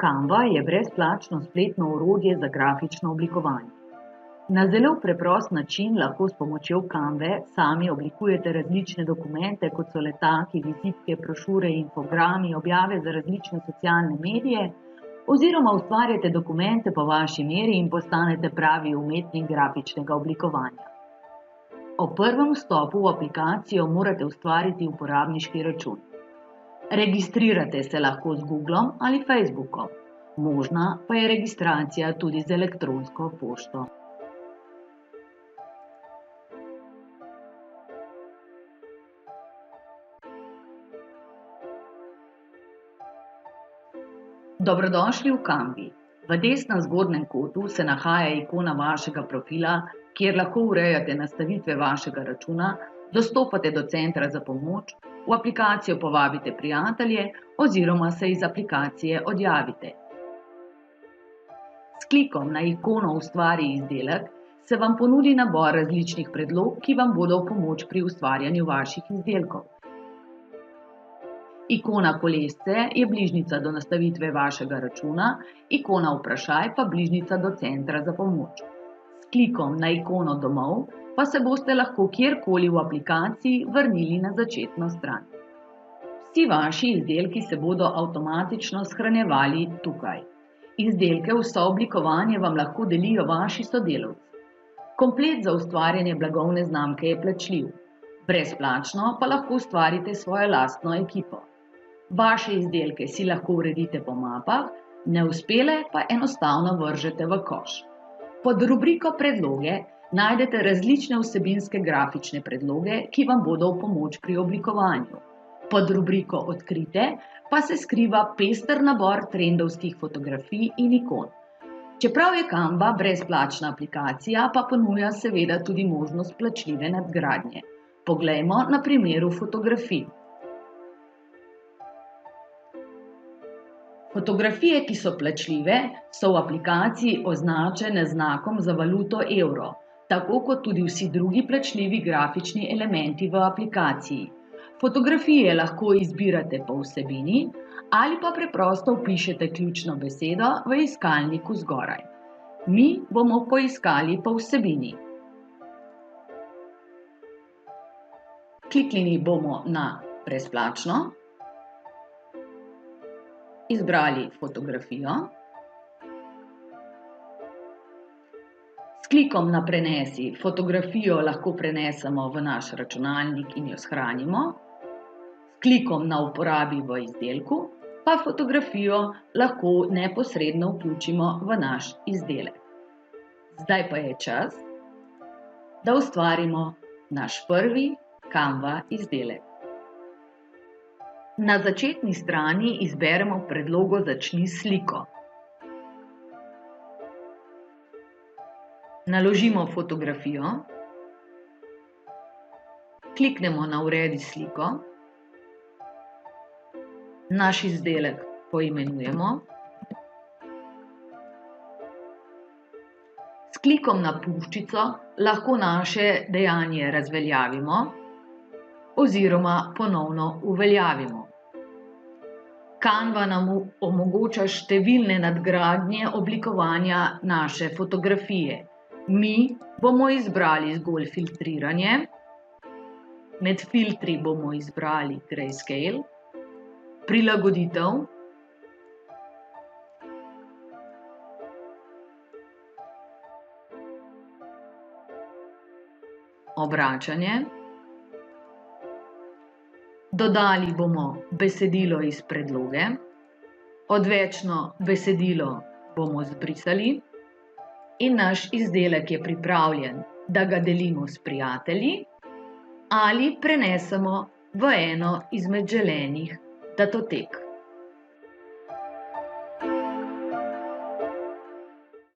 Canva je brezplačno spletno orodje za grafično oblikovanje. Na zelo preprost način lahko s pomočjo Canve sami oblikujete različne dokumente, kot so letaki, vizitke, brošure, infogrami, objave za različne socialne medije, oziroma ustvarjate dokumente po vaši meri in postanete pravi umetnik grafičnega oblikovanja. Ob prvem vstopu v aplikacijo morate ustvariti uporabniški račun. Registrirate se lahko z Googlom ali Facebookom, možna pa je registracija tudi z elektronsko pošto. Dobrodošli v Canvi. V desnem zgornjem kotu se nahaja ikona vašega profila, kjer lahko urejate nastavitve vašega računa, dostopate do centra za pomoč, v aplikacijo povabite prijatelje oziroma se iz aplikacije odjavite. S klikom na ikono Ustvari izdelek se vam ponudi nabor različnih predlog, ki vam bodo v pomoč pri ustvarjanju vaših izdelkov. Ikona kolesce je bližnjica do nastavitve vašega računa, ikona vprašaj pa bližnjica do centra za pomoč. S klikom na ikono Domov pa se boste lahko kjerkoli v aplikaciji vrnili na začetno stran. Vsi vaši izdelki se bodo avtomatično shranjevali tukaj. Izdelke v sooblikovanje vam lahko delijo vaši sodelavci. Komplet za ustvarjanje blagovne znamke je plačljiv. Brezplačno pa lahko ustvarite svojo lastno ekipo. Vaše izdelke si lahko uredite po mapah, neuspele pa enostavno vržete v koš. Pod rubriko Predloge najdete različne vsebinske grafične predloge, ki vam bodo v pomoč pri oblikovanju. Pod rubriko Odkrite pa se skriva pester nabor trendovskih fotografij in ikon. Čeprav je Canva brezplačna aplikacija, pa ponuja seveda tudi možnost plačljive nadgradnje. Poglejmo na primeru fotografij. Fotografije, ki so plačljive, so v aplikaciji označene z znakom za valuto evro, tako kot tudi vsi drugi plačljivi grafični elementi v aplikaciji. Fotografije lahko izbirate po vsebini ali pa preprosto vpišete ključno besedo v iskalniku zgoraj. Mi bomo poiskali po vsebini. Kliknili bomo na brezplačno, izbrali fotografijo. S klikom na Prenesi fotografijo lahko prenesemo v naš računalnik in jo shranimo. S klikom na Uporabi v izdelku pa fotografijo lahko neposredno vključimo v naš izdelek. Zdaj pa je čas, da ustvarimo naš prvi Canva izdelek. Na začetni strani izberemo predlogo Začni s sliko. Naložimo fotografijo, kliknemo na Uredi sliko, naš izdelek poimenujemo, s klikom na puščico lahko naše dejanje razveljavimo oziroma ponovno uveljavimo. Canva nam omogoča številne nadgradnje oblikovanja naše fotografije. Mi bomo izbrali zgolj filtriranje, med filtri bomo izbrali Grayscale, prilagoditev, obračanje, dodali bomo besedilo iz predloge, odvečno besedilo bomo zbrisali in naš izdelek je pripravljen, da ga delimo s prijatelji ali prenesemo v eno izmed želenih datotek.